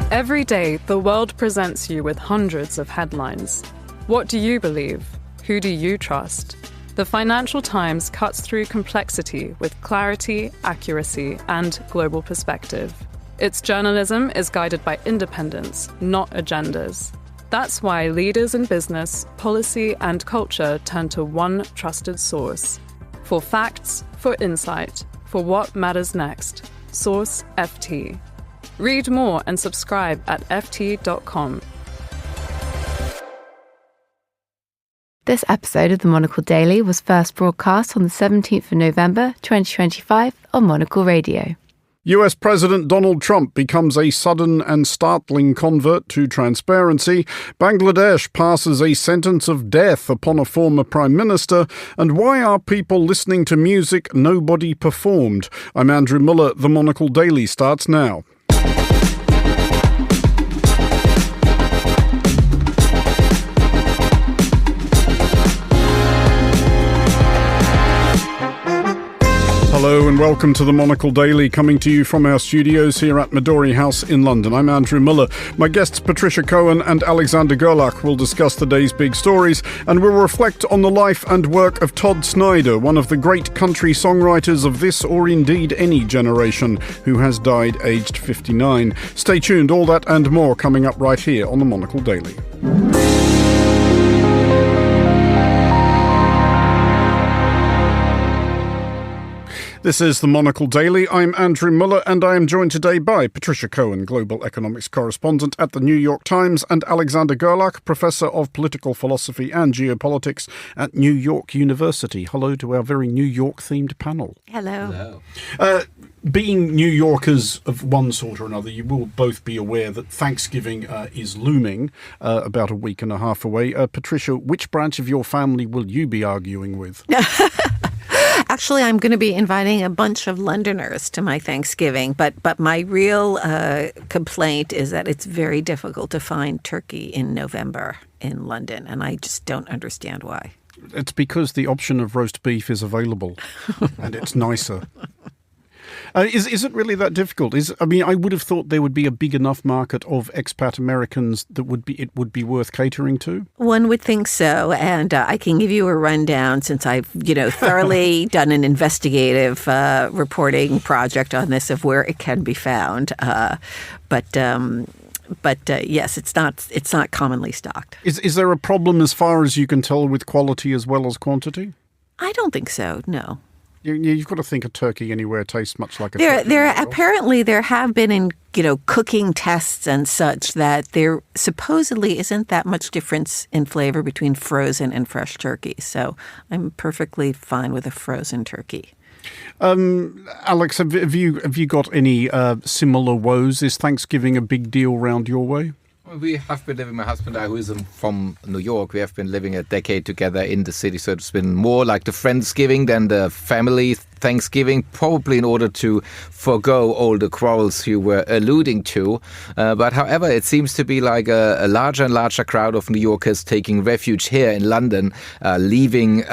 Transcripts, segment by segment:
Every day, the world presents you with hundreds of headlines. What do you believe? Who do you trust? The Financial Times cuts through complexity with clarity, accuracy, and global perspective. Its journalism is guided by independence, not agendas. That's why leaders in business, policy, and culture turn to one trusted source. For facts, for insight, for what matters next. Source FT. Read more and subscribe at ft.com. This episode of the Monocle Daily was first broadcast on the 17th of November 2025 on Monocle Radio. US President Donald Trump becomes a sudden and startling convert to transparency. Bangladesh passes a sentence of death upon a former prime minister. And why are people listening to music nobody performed? I'm Andrew Muller. The Monocle Daily starts now. Hello and welcome to the Monocle Daily, coming to you from our studios here at Midori House in London. I'm Andrew Muller. My guests Patricia Cohen and Alexander Gerlach will discuss the day's big stories and will reflect on the life and work of Todd Snyder, one of the great country songwriters of this or indeed any generation, who has died aged 59. Stay tuned, all that and more coming up right here on the Monocle Daily. This is the Monocle Daily. I'm Andrew Muller and I am joined today by Patricia Cohen, Global Economics Correspondent at the New York Times, and Alexander Gerlach, Professor of Political Philosophy and Geopolitics at New York University. Hello to our very New York-themed panel. Hello. Being New Yorkers of one sort or another, you will both be aware that Thanksgiving is looming, about a week and a half away. Patricia, which branch of your family will you be arguing with? Actually, I'm going to be inviting a bunch of Londoners to my Thanksgiving, but my real complaint is that it's very difficult to find turkey in November in London, and I just don't understand why. It's because the option of roast beef is available, and it's nicer. Is it really that difficult? I would have thought there would be a big enough market of expat Americans that it would be worth catering to. One would think so, and I can give you a rundown since I've thoroughly done an investigative reporting project on this of where it can be found. But yes, it's not commonly stocked. Is there a problem as far as you can tell with quality as well as quantity? I don't think so. No. You've got to think a turkey anywhere tastes much like a turkey. Apparently there have been in cooking tests and such that there supposedly isn't that much difference in flavor between frozen and fresh turkey. So I'm perfectly fine with a frozen turkey. Alex, have you got any similar woes? Is Thanksgiving a big deal round your way? We have been living, my husband and I, who is from New York, we have been living a decade together in the city. So it's been more like the Friendsgiving than the family Thanksgiving, probably in order to forego all the quarrels you were alluding to. But however, it seems to be like a larger and larger crowd of New Yorkers taking refuge here in London, leaving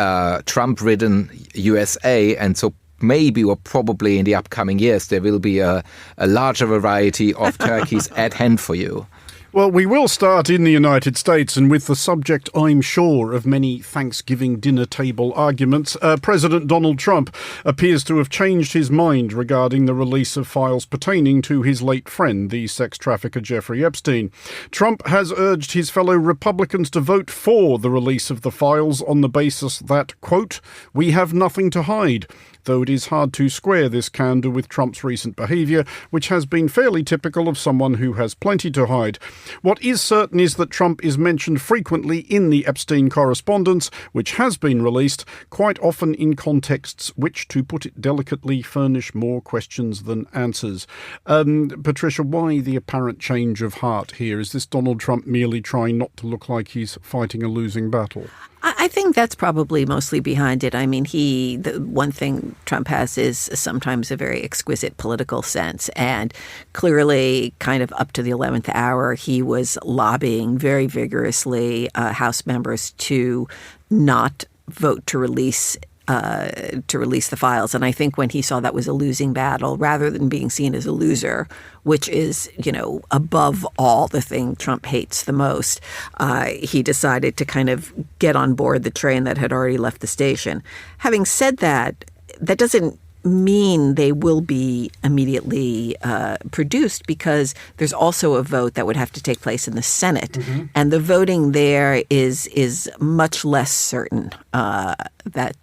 Trump-ridden USA. And so maybe or probably in the upcoming years, there will be a larger variety of turkeys at hand for you. Well, we will start in the United States, and with the subject, I'm sure, of many Thanksgiving dinner table arguments. President Donald Trump appears to have changed his mind regarding the release of files pertaining to his late friend, the sex trafficker Jeffrey Epstein. Trump has urged his fellow Republicans to vote for the release of the files on the basis that, quote, "we have nothing to hide," though it is hard to square this candour with Trump's recent behaviour, which has been fairly typical of someone who has plenty to hide. What is certain is that Trump is mentioned frequently in the Epstein correspondence, which has been released, quite often in contexts which, to put it delicately, furnish more questions than answers. Patricia, why the apparent change of heart here? Is this Donald Trump merely trying not to look like he's fighting a losing battle? I think that's probably mostly behind it. I mean, the one thing Trump has is sometimes a very exquisite political sense. And clearly, kind of up to the 11th hour, he was lobbying very vigorously House members to not vote to release to release the files. And I think when he saw that was a losing battle, rather than being seen as a loser, which is, above all the thing Trump hates the most, he decided to kind of get on board the train that had already left the station. Having said that, that doesn't mean they will be immediately produced, because there's also a vote that would have to take place in the Senate. Mm-hmm. And the voting there is much less certain that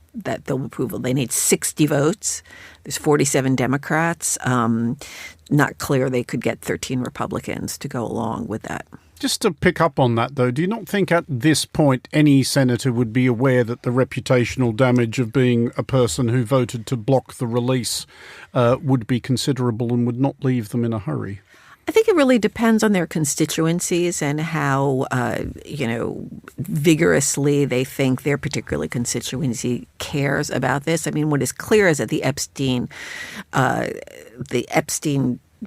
they'll approval. They need 60 votes. There's 47 Democrats. Not clear they could get 13 Republicans to go along with that. Just to pick up on that, though, do you not think at this point any senator would be aware that the reputational damage of being a person who voted to block the release would be considerable and would not leave them in a hurry? I think it really depends on their constituencies and how, vigorously they think their particular constituency cares about this. I mean, what is clear is that the Epstein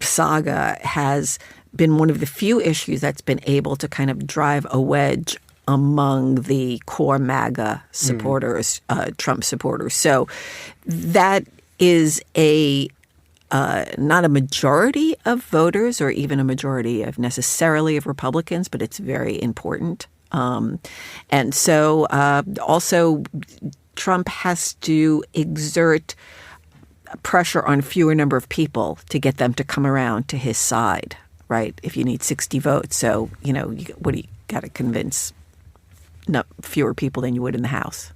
saga has been one of the few issues that's been able to kind of drive a wedge among the core Maga supporters, Trump supporters. So that is not a majority of voters or even a majority of necessarily of Republicans, but it's very important. And so also Trump has to exert pressure on fewer number of people to get them to come around to his side, right? If you need 60 votes. So, what do you got to convince fewer people than you would in the House?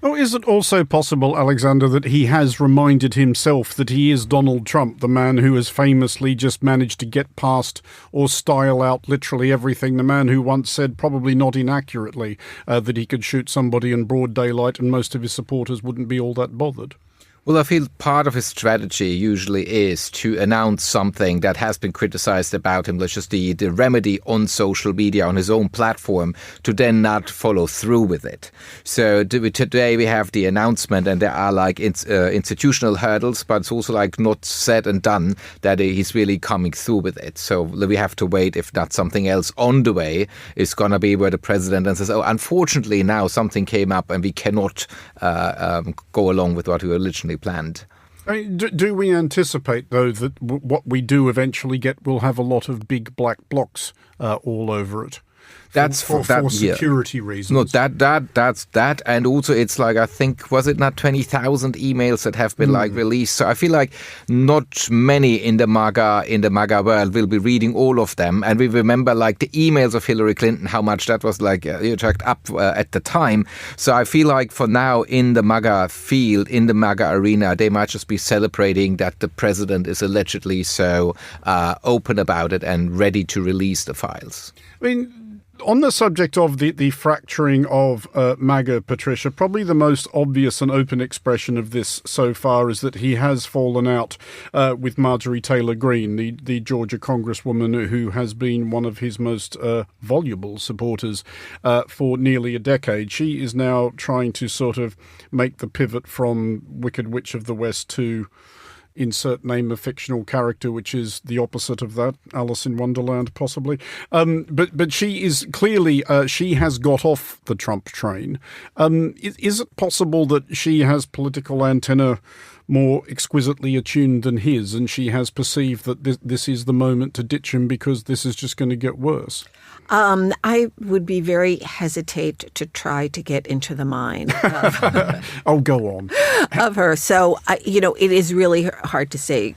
Oh, is it also possible, Alexander, that he has reminded himself that he is Donald Trump, the man who has famously just managed to get past or style out literally everything, the man who once said, probably not inaccurately, that he could shoot somebody in broad daylight and most of his supporters wouldn't be all that bothered? Well, I feel part of his strategy usually is to announce something that has been criticized about him, let's just the remedy on social media, on his own platform, to then not follow through with it. So today we have the announcement, and there are like institutional hurdles, but it's also like not said and done that he's really coming through with it. So we have to wait if not something else on the way is going to be where the president then says, oh, unfortunately now something came up and we cannot go along with what we originally planned. I mean, do we anticipate, though, that what we do eventually get will have a lot of big black blocks all over it? That's for security reasons. No, that's that. And also it's like, I think, was it not 20,000 emails that have been released? So I feel like not many in the Maga world will be reading all of them. And we remember like the emails of Hillary Clinton, how much that was like jacked up at the time. So I feel like for now in the Maga field, in the Maga arena, they might just be celebrating that the president is allegedly so open about it and ready to release the files. I mean, on the subject of the fracturing of Maga, Patricia, probably the most obvious and open expression of this so far is that he has fallen out with Marjorie Taylor Greene, the Georgia congresswoman who has been one of his most voluble supporters for nearly a decade. She is now trying to sort of make the pivot from Wicked Witch of the West to insert name of fictional character, which is the opposite of that, Alice in Wonderland, possibly. But she is clearly, she has got off the Trump train. Is it possible that she has political antenna more exquisitely attuned than his, and she has perceived that this is the moment to ditch him because this is just going to get worse? I would be very hesitate to try to get into the mind of, go on. Of her. So, it is really hard to say.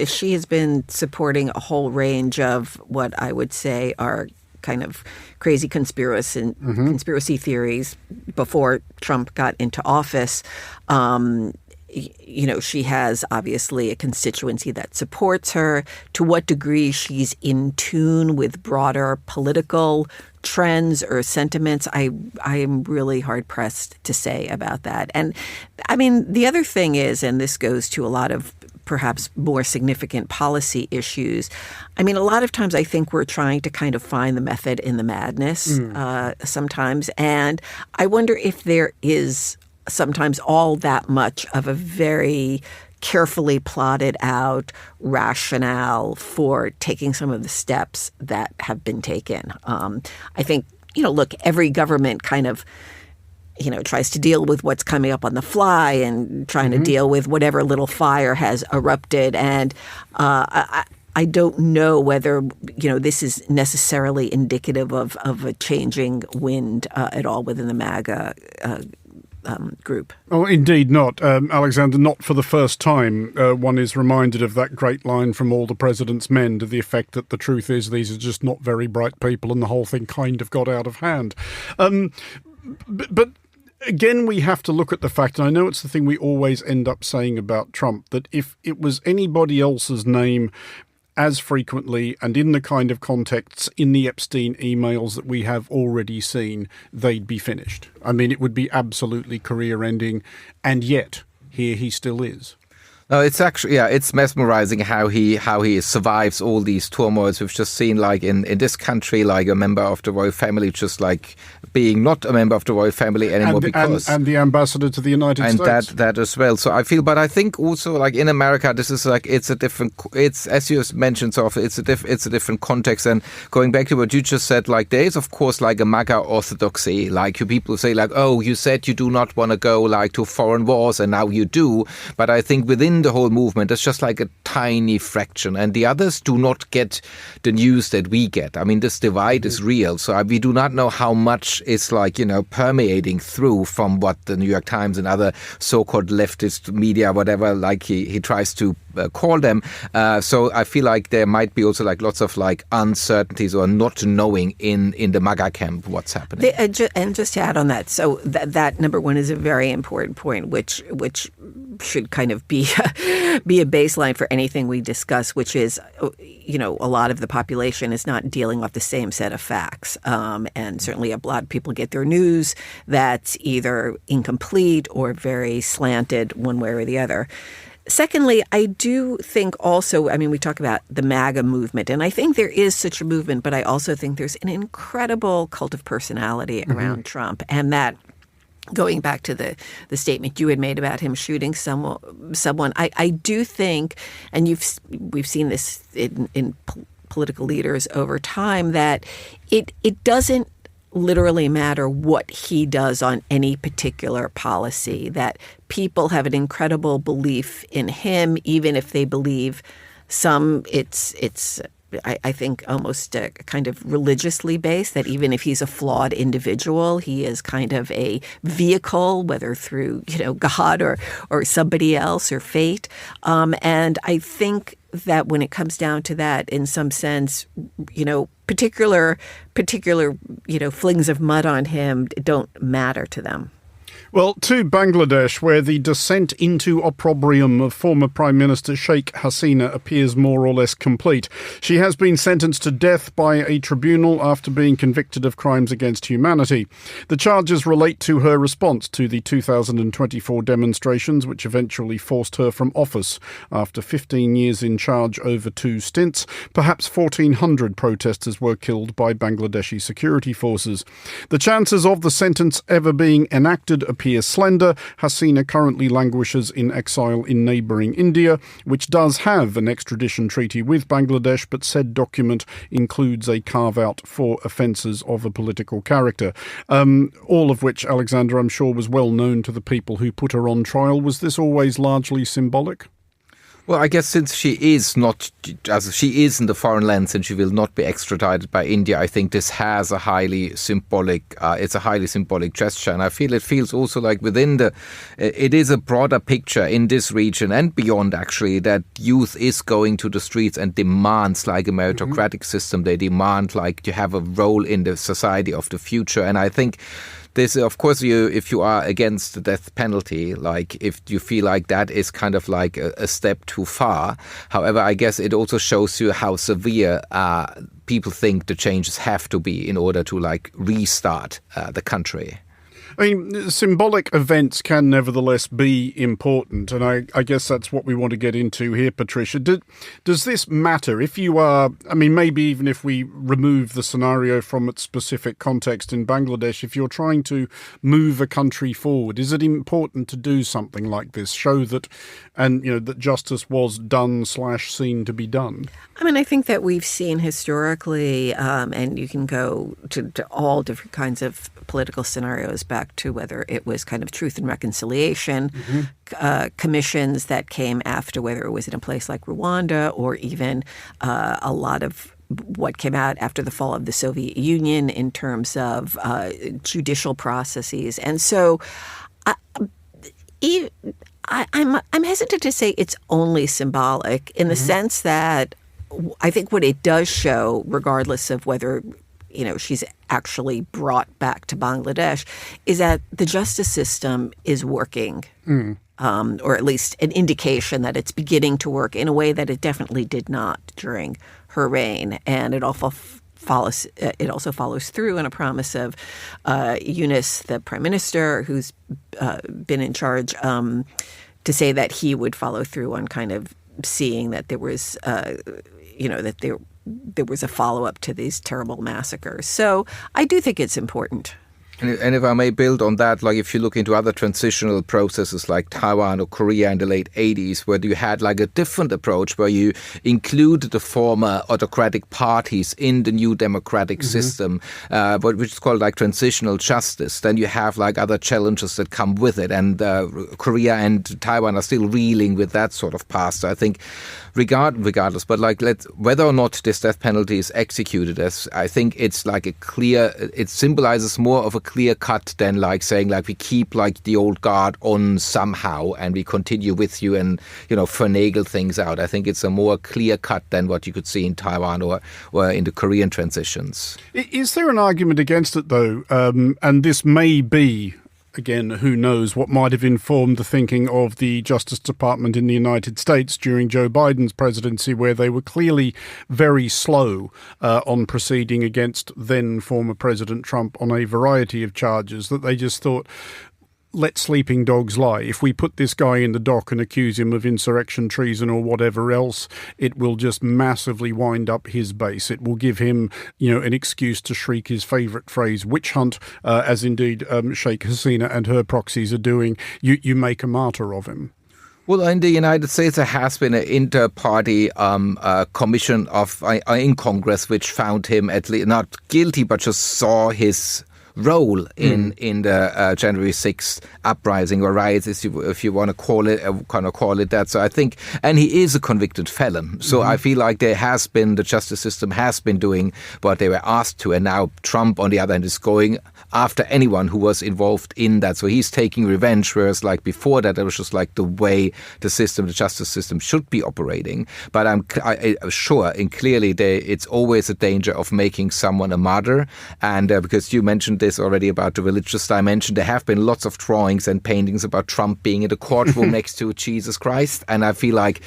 She has been supporting a whole range of what I would say are kind of crazy conspiracy theories before Trump got into office. She has obviously a constituency that supports her. To what degree she's in tune with broader political trends or sentiments, I am really hard-pressed to say about that. And, I mean, the other thing is, and this goes to a lot of perhaps more significant policy issues, I mean, a lot of times I think we're trying to kind of find the method in the madness sometimes. And I wonder if there is sometimes all that much of a very carefully plotted out rationale for taking some of the steps that have been taken. I think, look, every government kind of tries to deal with what's coming up on the fly and trying to deal with whatever little fire has erupted. And I don't know whether, this is necessarily indicative of a changing wind at all within the Maga group. Oh, indeed not. Alexander, not for the first time. One is reminded of that great line from All the President's Men to the effect that the truth is these are just not very bright people and the whole thing kind of got out of hand. But again, we have to look at the fact, and I know it's the thing we always end up saying about Trump, that if it was anybody else's name as frequently and in the kind of contexts in the Epstein emails that we have already seen, they'd be finished. I mean, it would be absolutely career-ending, and yet here he still is. No, it's actually, it's mesmerizing how he survives all these turmoils. We've just seen, like, in this country, like a member of the royal family just like being not a member of the royal family anymore and the ambassador to the United States. And that as well. So I feel, but I think also, like, in America, this is like, it's as you mentioned, so it's a different context. And going back to what you just said, like, there is of course like a Maga orthodoxy, like people say like, oh, you said you do not want to go like to foreign wars and now you do. But I think within the whole movement, it's just like a tiny fraction, and the others do not get the news that we get. I mean, this divide is real, so we do not know how much is like, permeating through from what the New York Times and other so-called leftist media, whatever, like he tries to call them. So I feel like there might be also like lots of like uncertainties or not knowing in the Maga camp what's happening. And just to add on that, so that number one is a very important point, which should kind of be a baseline for anything we discuss, which is, a lot of the population is not dealing with the same set of facts. And certainly a lot of people get their news that's either incomplete or very slanted one way or the other. Secondly, I do think also, I mean, we talk about the MAGA movement, and I think there is such a movement, but I also think there's an incredible cult of personality around Trump, and that going back to the statement you had made about him shooting someone, I do think, and we've seen this in political leaders over time, that it doesn't literally matter what he does on any particular policy, that people have an incredible belief in him, even if they believe it's I think almost kind of religiously based, that even if he's a flawed individual, he is kind of a vehicle, whether through, God or somebody else or fate. And I think that when it comes down to that, in some sense, particular flings of mud on him don't matter to them. Well, to Bangladesh, where the descent into opprobrium of former Prime Minister Sheikh Hasina appears more or less complete. She has been sentenced to death by a tribunal after being convicted of crimes against humanity. The charges relate to her response to the 2024 demonstrations, which eventually forced her from office. After 15 years in charge over 2 stints, perhaps 1,400 protesters were killed by Bangladeshi security forces. The chances of the sentence ever being enacted appear slender. Hasina currently languishes in exile in neighbouring India, which does have an extradition treaty with Bangladesh, but said document includes a carve-out for offences of a political character. All of which, Alexander, I'm sure was well known to the people who put her on trial. Was this always largely symbolic? Well, I guess since she is in the foreign lands and she will not be extradited by India, I think this has a highly symbolic gesture. And I feel it feels also like it is a broader picture in this region and beyond, actually, that youth is going to the streets and demands like a meritocratic system. They demand like to have a role in the society of the future. And I think this, of course, if you are against the death penalty, like if you feel like that is kind of like a step too far. However, I guess it also shows you how severe people think the changes have to be in order to like restart the country. I mean, symbolic events can nevertheless be important, and I guess that's what we want to get into here, Patricia. Does this matter? If you are, I mean, maybe even if we remove the scenario from its specific context in Bangladesh, if you're trying to move a country forward, is it important to do something like this? Show that, and that justice was done / seen to be done? I mean, I think that we've seen historically, and you can go to all different kinds of political scenarios back to whether it was kind of truth and reconciliation commissions that came after, whether it was in a place like Rwanda or even a lot of what came out after the fall of the Soviet Union in terms of judicial processes. And so I'm hesitant to say it's only symbolic in the sense that I think what it does show, regardless of whether she's actually brought back to Bangladesh, is that the justice system is working, or at least an indication that it's beginning to work in a way that it definitely did not during her reign. And it also follows through in a promise of Yunus, the prime minister, who's been in charge, to say that he would follow through on kind of seeing that there was, that there was a follow-up to these terrible massacres. So I do think it's important. And if I may build on that, like if you look into other transitional processes like Taiwan or Korea in the late 80s, where you had like a different approach where you included the former autocratic parties in the new democratic system, which is called like transitional justice, then you have like other challenges that come with it. And Korea and Taiwan are still reeling with that sort of past. So I think regardless, but like whether or not this death penalty is executed, as I think it's like it symbolizes more of a clear cut than like saying like we keep like the old guard on somehow and we continue with you and finagle things out. I think it's a more clear cut than what you could see in Taiwan or in the Korean transitions. Is there an argument against it though? And this may be, again, who knows what might have informed the thinking of the Justice Department in the United States during Joe Biden's presidency, where they were clearly very slow on proceeding against then former President Trump on a variety of charges, that they just thought, let sleeping dogs lie. If we put this guy in the dock and accuse him of insurrection, treason or whatever else, it will just massively wind up his base. It will give him, an excuse to shriek his favourite phrase, witch hunt, as indeed Sheikh Hasina and her proxies are doing. You make a martyr of him. Well, in the United States, there has been an inter-party commission in Congress which found him at least not guilty, but just saw his role in the January 6th uprising or riots, if you want to call it that. So I think, and he is a convicted felon. So I feel like the justice system has been doing what they were asked to, and now Trump, on the other hand, is going after anyone who was involved in that. So he's taking revenge, whereas like before that, it was just like the way the justice system should be operating. But I'm sure and clearly it's always a danger of making someone a martyr. And because you mentioned this already about the religious dimension, there have been lots of drawings and paintings about Trump being in the courtroom next to Jesus Christ, and I feel like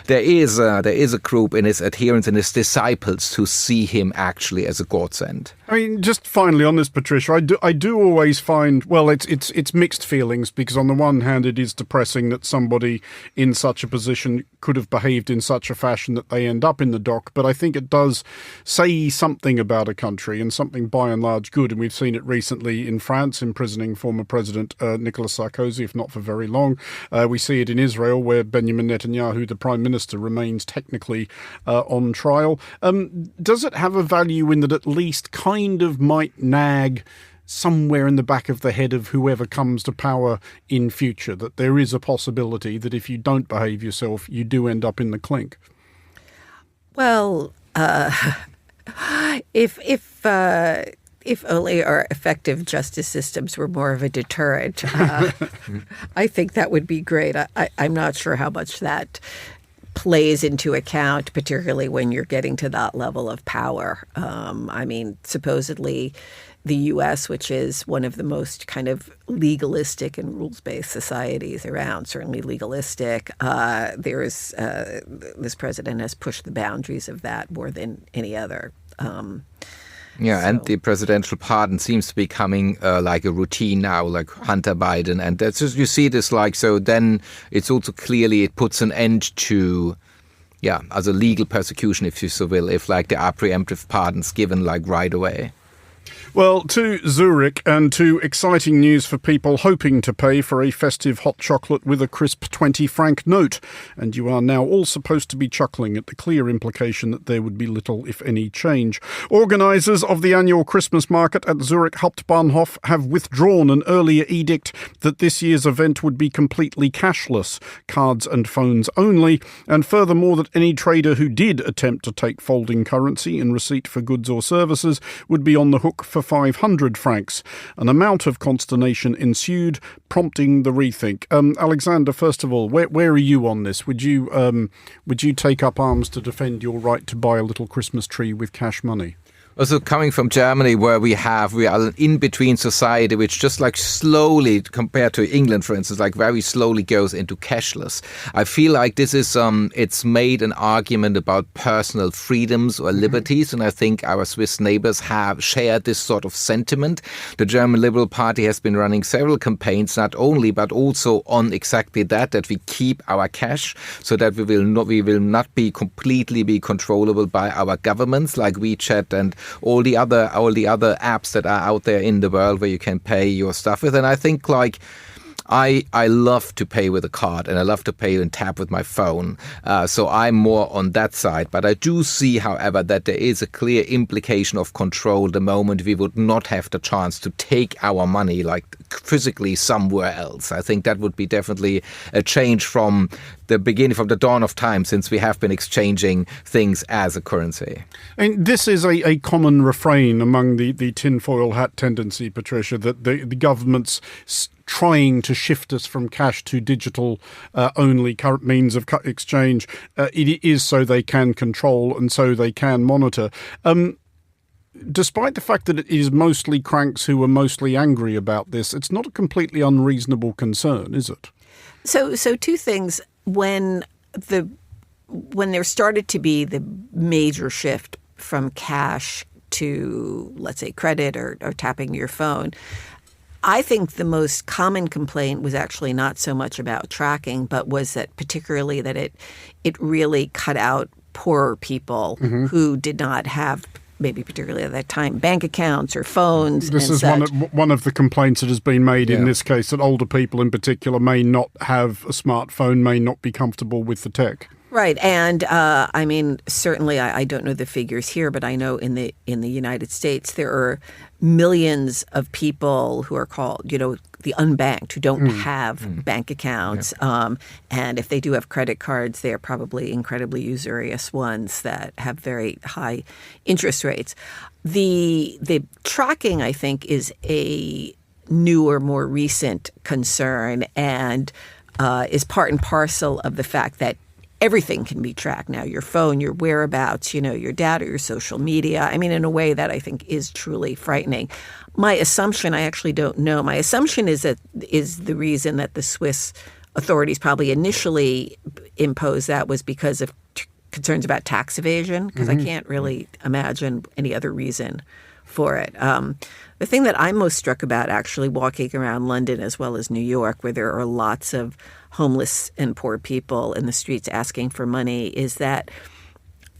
there is a group in his adherents and his disciples who see him actually as a godsend. I mean, just finally on this, Patricia, I do always find, well, it's mixed feelings, because on the one hand it is depressing that somebody in such a position could have behaved in such a fashion that they end up in the dock, but I think it does say something about a country, and something by and large good, and we've seen it recently in France, imprisoning former President Nicolas Sarkozy, if not for very long. We see it in Israel, where Benjamin Netanyahu, the Prime Minister, remains technically on trial. Does it have a value in that at least kind of might nag somewhere in the back of the head of whoever comes to power in future, that there is a possibility that if you don't behave yourself, you do end up in the clink? Well, if only our effective justice systems were more of a deterrent, I think that would be great. I'm not sure how much that plays into account, particularly when you're getting to that level of power. I mean, supposedly the U.S., which is one of the most kind of legalistic and rules-based societies around, certainly legalistic, this president has pushed the boundaries of that more than any other. And the presidential pardon seems to be becoming like a routine now, like Hunter Biden. And that's just, you see this like, so then it's also clearly it puts an end to, as a legal persecution, if you so will, if like there are preemptive pardons given like right away. Well, to Zurich, and to exciting news for people hoping to pay for a festive hot chocolate with a crisp 20-franc note. And you are now all supposed to be chuckling at the clear implication that there would be little, if any, change. Organisers of the annual Christmas market at Zurich Hauptbahnhof have withdrawn an earlier edict that this year's event would be completely cashless, cards and phones only, and furthermore that any trader who did attempt to take folding currency in receipt for goods or services would be on the hook for 500 francs. An amount of consternation ensued, prompting the rethink. Alexander, first of all, where are you on this? Would you take up arms to defend your right to buy a little Christmas tree with cash money? Also coming from Germany, where we are an in-between society, which just like slowly, compared to England, for instance, like very slowly goes into cashless. I feel like this is, it's made an argument about personal freedoms or liberties, and I think our Swiss neighbors have shared this sort of sentiment. The German Liberal Party has been running several campaigns, not only, but also on exactly that we keep our cash, so that we will not be completely be controllable by our governments, like WeChat and all the other apps that are out there in the world where you can pay your stuff with. And I think like I love to pay with a card, and I love to pay and tap with my phone. So I'm more on that side. But I do see, however, that there is a clear implication of control the moment we would not have the chance to take our money like physically somewhere else. I think that would be definitely a change from the beginning, from the dawn of time, since we have been exchanging things as a currency. And this is a common refrain among the tinfoil hat tendency, Patricia, that the government's trying to shift us from cash to digital only current means of exchange. It is so they can control and so they can monitor. Despite the fact that it is mostly cranks who are mostly angry about this, it's not a completely unreasonable concern, is it? So two things. When there started to be the major shift from cash to, let's say, credit or tapping your phone, I think the most common complaint was actually not so much about tracking, but was that particularly that it really cut out poorer people who did not have, maybe particularly at that time, bank accounts or phones. This is one of the complaints that has been made in this case, that older people in particular may not have a smartphone, may not be comfortable with the tech. Right. And I mean, certainly I don't know the figures here, but I know in the United States there are millions of people who are called, the unbanked, who don't have bank accounts. Yeah. And if they do have credit cards, they are probably incredibly usurious ones that have very high interest rates. The tracking, I think, is a newer, more recent concern, and is part and parcel of the fact that everything can be tracked now. Your phone, your whereabouts, your data, your social media. I mean, in a way that I think is truly frightening. My assumption, I actually don't know. My assumption is the reason that the Swiss authorities probably initially imposed that was because of concerns about tax evasion, because I can't really imagine any other reason for it. The thing that I'm most struck about, actually, walking around London as well as New York, where there are lots of homeless and poor people in the streets asking for money, is that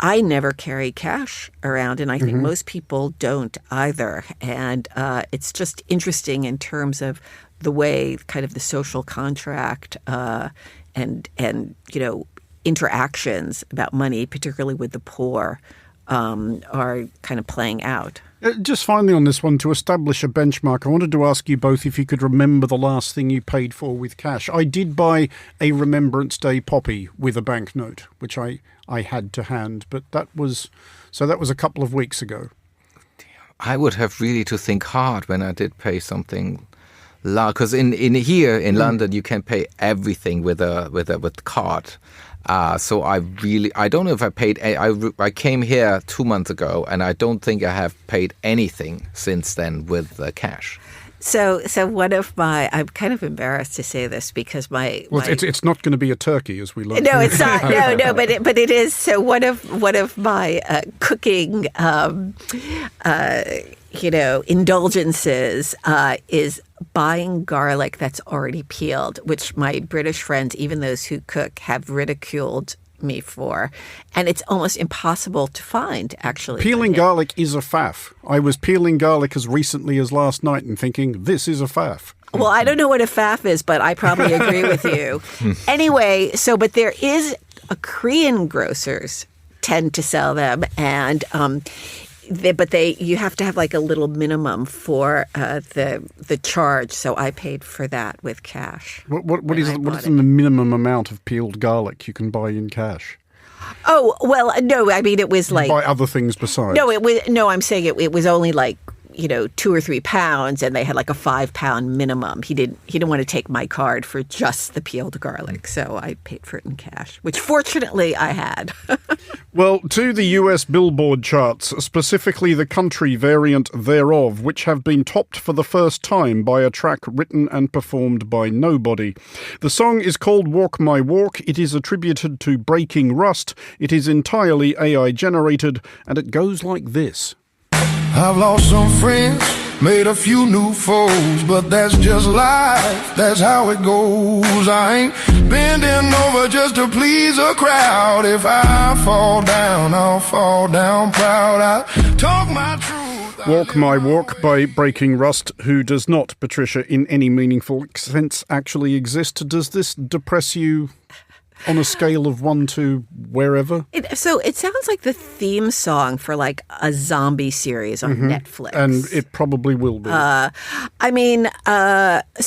I never carry cash around, and I think most people don't either. And it's just interesting in terms of the way kind of the social contract and interactions about money, particularly with the poor, are kind of playing out. Just finally on this one, to establish a benchmark, I wanted to ask you both if you could remember the last thing you paid for with cash. I did buy a Remembrance Day poppy with a banknote, which I had to hand, but that was a couple of weeks ago. I would have really to think hard when I did pay something, because in here in London you can pay everything with card. So I don't know if I paid. I came here 2 months ago, and I don't think I have paid anything since then with cash. So one of my, I'm kind of embarrassed to say this because it's not going to be a turkey, as we learned. No, it's not. No, but it is. So one of my cooking, indulgences is buying garlic that's already peeled, which my British friends, even those who cook, have ridiculed me for. And it's almost impossible to find, actually. Peeling garlic is a faff. I was peeling garlic as recently as last night and thinking, this is a faff. Well, I don't know what a faff is, but I probably agree with you. Anyway, but there is Korean grocers tend to sell them, and you have to have like a little minimum for the charge. So I paid for that with cash. What is the minimum amount of peeled garlic you can buy in cash? Oh, well, no, I mean, it was like... Buy other things besides. I'm saying it was only like, 2 or 3 pounds, and they had like a 5 pound minimum. He didn't want to take my card for just the peeled garlic, so I paid for it in cash, which fortunately I had. Well, to the US Billboard charts, specifically the country variant thereof, which have been topped for the first time by a track written and performed by nobody. The song is called Walk My Walk. It is attributed to Breaking Rust. It is entirely AI generated, and it goes like this. I've lost some friends, made a few new foes, but that's just life, that's how it goes. I ain't bending over just to please a crowd. If I fall down, I'll fall down proud. I talk my truth. Walk My Walk by Breaking Rust, who does not, Patricia, in any meaningful sense actually exist. Does this depress you on a scale of 1 to wherever? So it sounds like the theme song for like a zombie series on Netflix. And it probably will be. So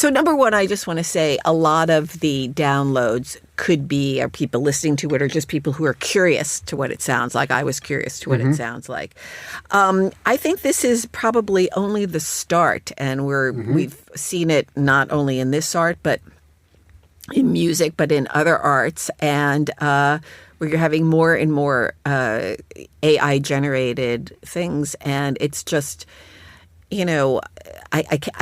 number one, I just want to say a lot of the downloads are people listening to it or just people who are curious to what it sounds like. I was curious to what it sounds like. I think this is probably only the start, and we've seen it not only in this art, but in music, but in other arts, and we're having more and more AI-generated things, and it's just, I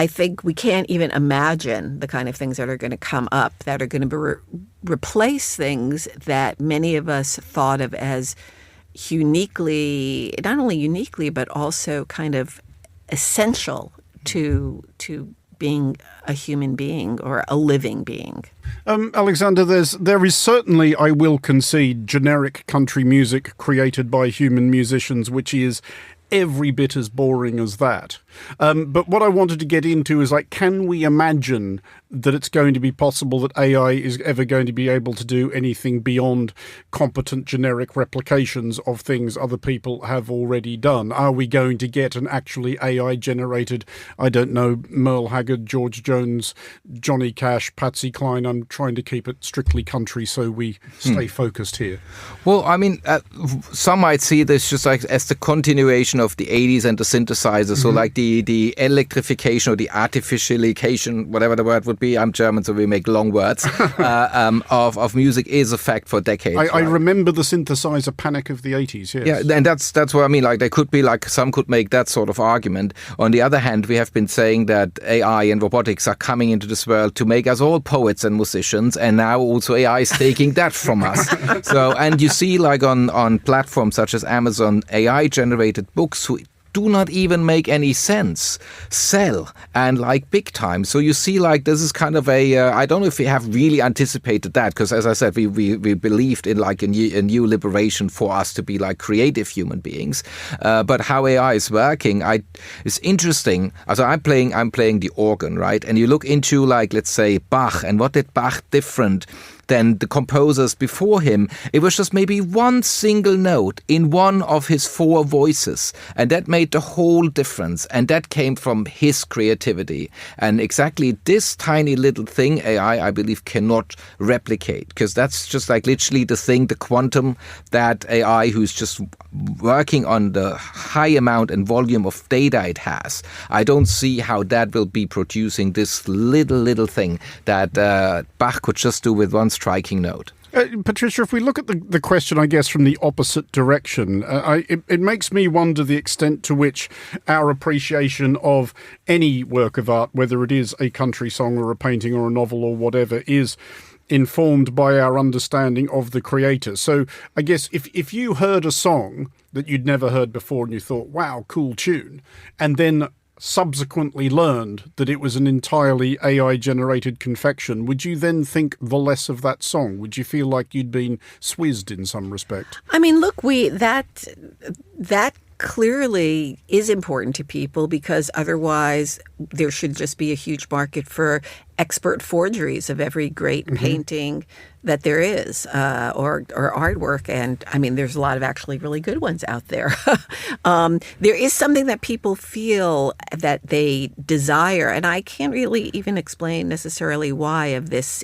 think we can't even imagine the kind of things that are going to come up that are going to replace things that many of us thought of as not only uniquely, but also kind of essential to being a human being or a living being. Alexander, there is certainly, I will concede, generic country music created by human musicians, which is every bit as boring as that. But what I wanted to get into is, can we imagine that it's going to be possible that AI is ever going to be able to do anything beyond competent generic replications of things other people have already done? Are we going to get an actually AI-generated, I don't know, Merle Haggard, George Jones, Johnny Cash, Patsy Cline? I'm trying to keep it strictly country so we stay focused here. Well, I mean, some might see this just like as the continuation of the 80s and the synthesizers, so like the electrification or the artificialization, whatever the word would be. I'm German, so we make long words. Of music is a fact for decades. I remember the synthesizer panic of the 80s. Yes. Yeah, and that's what I mean. Like, they could be like, some could make that sort of argument. On the other hand, we have been saying that AI and robotics are coming into this world to make us all poets and musicians, and now also AI is taking that from us. So, and you see, like on platforms such as Amazon, AI generated books who do not even make any sense sell, and like big time. So you see, like, this is kind of I don't know if we have really anticipated that, because as I said, we believed in like a new liberation for us to be like creative human beings. But how AI is working, is interesting. Also, I'm playing the organ, right? And you look into, like, let's say Bach, and what did Bach different than the composers before him? It was just maybe one single note in one of his 4 voices, and that made the whole difference, and that came from his creativity. And exactly this tiny little thing AI, I believe, cannot replicate, because that's just like literally the thing, the quantum, that AI, who's just working on the high amount and volume of data it has, I don't see how that will be producing this little thing that Bach could just do with one striking note. Patricia, if we look at the question, I guess, from the opposite direction, it makes me wonder the extent to which our appreciation of any work of art, whether it is a country song or a painting or a novel or whatever, is informed by our understanding of the creator. So I guess if you heard a song that you'd never heard before and you thought, wow, cool tune, and then subsequently learned that it was an entirely AI-generated confection, would you then think the less of that song? Would you feel like you'd been swizzed in some respect? I mean, look, that clearly is important to people, because otherwise there should just be a huge market for expert forgeries of every great painting that there is, or artwork. And I mean, there's a lot of actually really good ones out there. There is something that people feel that they desire, and I can't really even explain necessarily why, of this,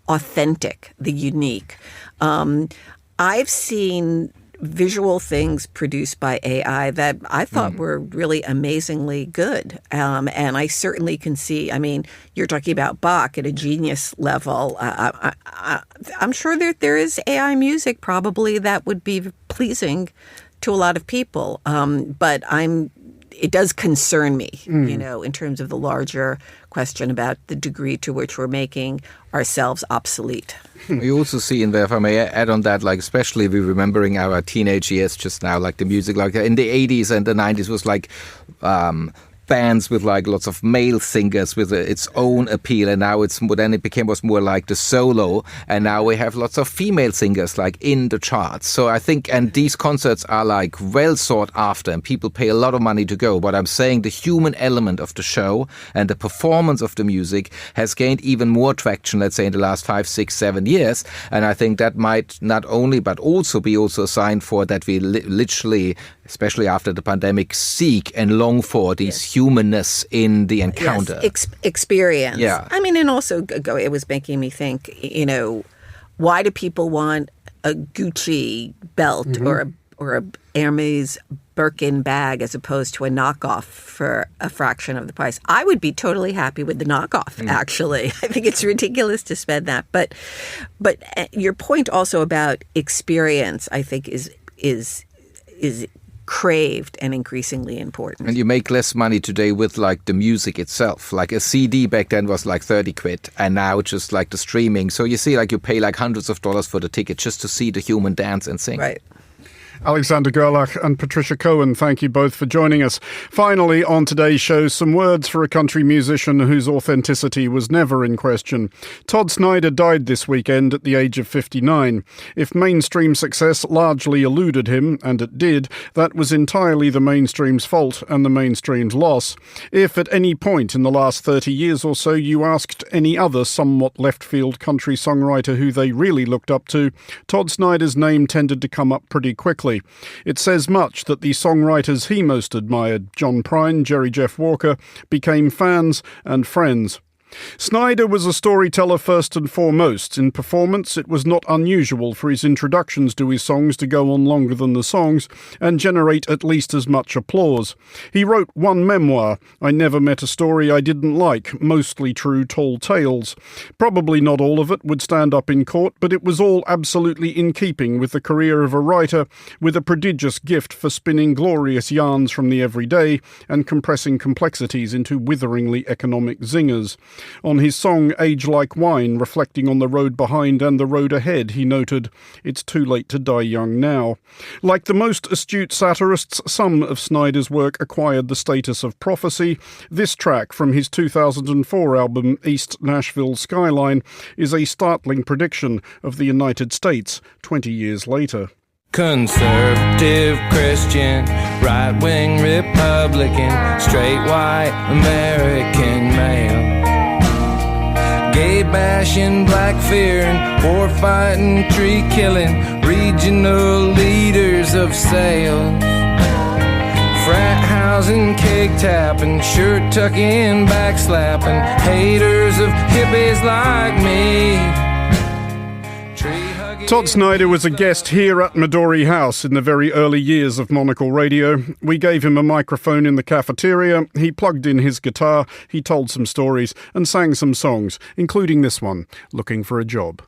authentic, the unique. I've seen visual things produced by AI that I thought were really amazingly good. And I certainly can see, I mean, you're talking about Bach at a genius level. I'm sure there is AI music probably that would be pleasing to a lot of people. But it does concern me, in terms of the larger question about the degree to which we're making ourselves obsolete. You also see in there, if I may add on that, like especially we're remembering our teenage years just now, like the music, like in the 80s and the 90s was like bands with like lots of male singers with its own appeal, and now it was more like the solo, and now we have lots of female singers like in the charts. So I think, and these concerts are like well sought after, and people pay a lot of money to go. But I'm saying the human element of the show and the performance of the music has gained even more traction, let's say, in the last 5, 6, 7 years. And I think that might not only, but also be also a sign for that we literally, especially after the pandemic, seek and long for these humanness in the encounter. Yes, experience. Yeah. I mean, and also it was making me think, why do people want a Gucci belt or a Hermes Birkin bag as opposed to a knockoff for a fraction of the price? I would be totally happy with the knockoff, actually. I think it's ridiculous to spend that. But your point also about experience, I think, is craved and increasingly important. And you make less money today with like the music itself. Like a CD back then was like 30 quid, and now it's just like the streaming. So you see, like you pay like hundreds of dollars for the ticket just to see the human dance and sing. Right. Alexander Gerlach and Patricia Cohen, thank you both for joining us. Finally, on today's show, some words for a country musician whose authenticity was never in question. Todd Snider died this weekend at the age of 59. If mainstream success largely eluded him, and it did, that was entirely the mainstream's fault and the mainstream's loss. If at any point in the last 30 years or so you asked any other somewhat left-field country songwriter who they really looked up to, Todd Snider's name tended to come up pretty quickly. It says much that the songwriters he most admired, John Prine, Jerry Jeff Walker, became fans and friends. Snider was a storyteller first and foremost. In performance, it was not unusual for his introductions to his songs to go on longer than the songs and generate at least as much applause. He wrote one memoir, I Never Met a Story I Didn't Like, mostly true tall tales. Probably not all of it would stand up in court, but it was all absolutely in keeping with the career of a writer with a prodigious gift for spinning glorious yarns from the everyday and compressing complexities into witheringly economic zingers. On his song Age Like Wine, reflecting on the road behind and the road ahead, he noted, "It's too late to die young now." Like the most astute satirists, some of Snider's work acquired the status of prophecy. This track from his 2004 album East Nashville Skyline is a startling prediction of the United States 20 years later. Conservative Christian, right-wing Republican, straight white American male. Gay bashing, black fearing, war fighting, tree killing, regional leaders of sales. Frat housing, cake tapping, shirt tucking, backslapping, haters of hippies like me. Todd Snider was a guest here at Midori House in the very early years of Monocle Radio. We gave him a microphone in the cafeteria, he plugged in his guitar, he told some stories and sang some songs, including this one, Looking for a Job.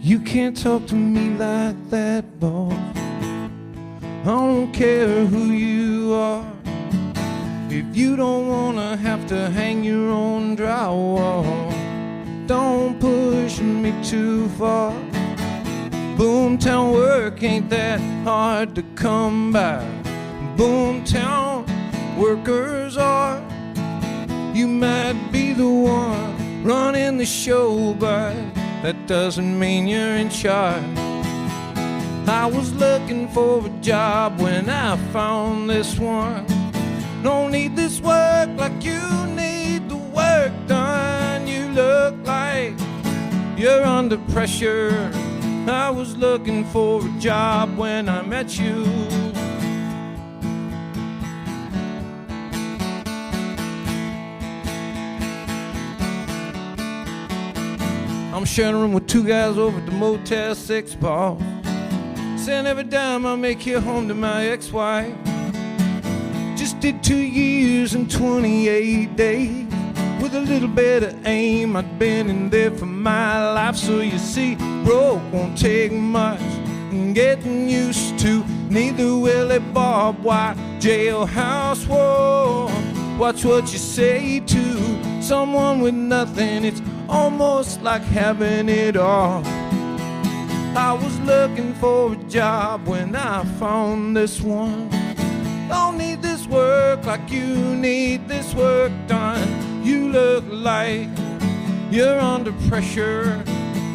You can't talk to me like that, boy. I don't care who you are. If you don't wanna have to hang your own drywall, don't push me too far. Boomtown work ain't that hard to come by. Boomtown workers are. You might be the one running the show, but that doesn't mean you're in charge. I was looking for a job when I found this one. Don't need this work like you need the work done. You look like you're under pressure. I was looking for a job when I met you. I'm sharing a room with two guys over at the Motel 6 bar. Saying every dime I make here home to my ex-wife. Just did 2 years and 28 days. With a little bit of aim, I'd been in there for my life. So you see, broke won't take much getting used to. Neither will a barbed wire jailhouse war. Watch what you say to someone with nothing. It's almost like having it all. I was looking for a job when I found this one. Don't need this work like you need this work done. You look like you're under pressure.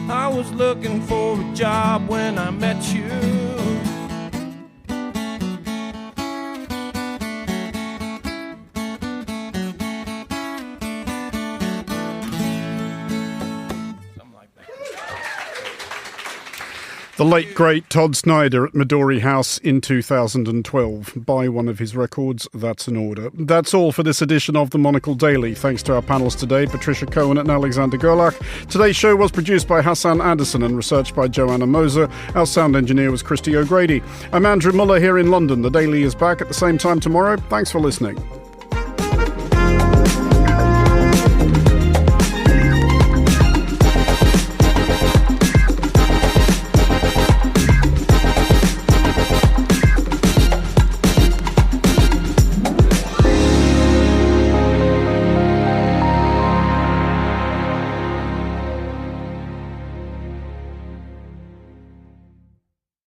I was looking for a job when I met you. The late, great Todd Snyder at Midori House in 2012. Buy one of his records, that's an order. That's all for this edition of the Monocle Daily. Thanks to our panellists today, Patricia Cohen and Alexander Gerlach. Today's show was produced by Hassan Anderson and researched by Joanna Moser. Our sound engineer was Christy O'Grady. I'm Andrew Muller here in London. The Daily is back at the same time tomorrow. Thanks for listening.